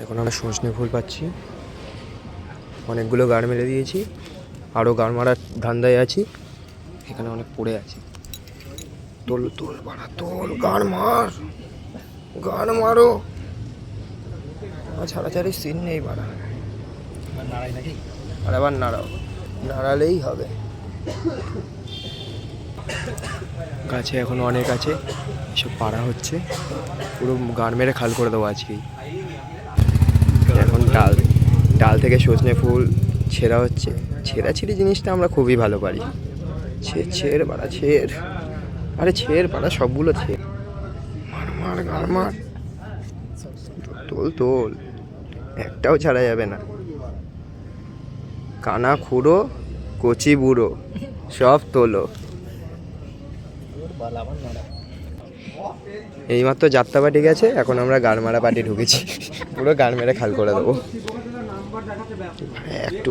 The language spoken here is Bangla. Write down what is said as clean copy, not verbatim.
এখন আমরা সজনে ফুল পাচ্ছি, অনেকগুলো গাড় মেরে দিয়েছি, আরও গাড় মারার ধান্দায় আছি। এখানে অনেক পড়ে আছে। তোল তোল বাড়া তোল, গাড় মারো। ছাড়াছাড়ি সিন নেই বাড়া, আর আবার নাড়ালেই হবে। গাছে এখনো অনেক আছে, এসব পাড়া হচ্ছে, পুরো গাড় মেরে খাল করে দেবো আজকেই। এখন ডাল থেকে সজনে ফুল ছেঁড়া হচ্ছে। ছেঁড়াছিড়ি জিনিসটা আমরা খুবই ভালো পারি। ছেড় বাড়া ছেড়, আরে ছেড় বাড়া, সবগুলো ছেড়, মার গাড় মার, তোল, একটাও ছাড়া যাবে না। কানা খুঁড়ো কচি বুড়ো সব তোলো। এইমাত্র যাত্রা পার্টি গেছে, এখন আমরা গাড় মারা পার্টি ঢুকেছি, পুরো গাড় মেরে খাল করে দেবো একটু।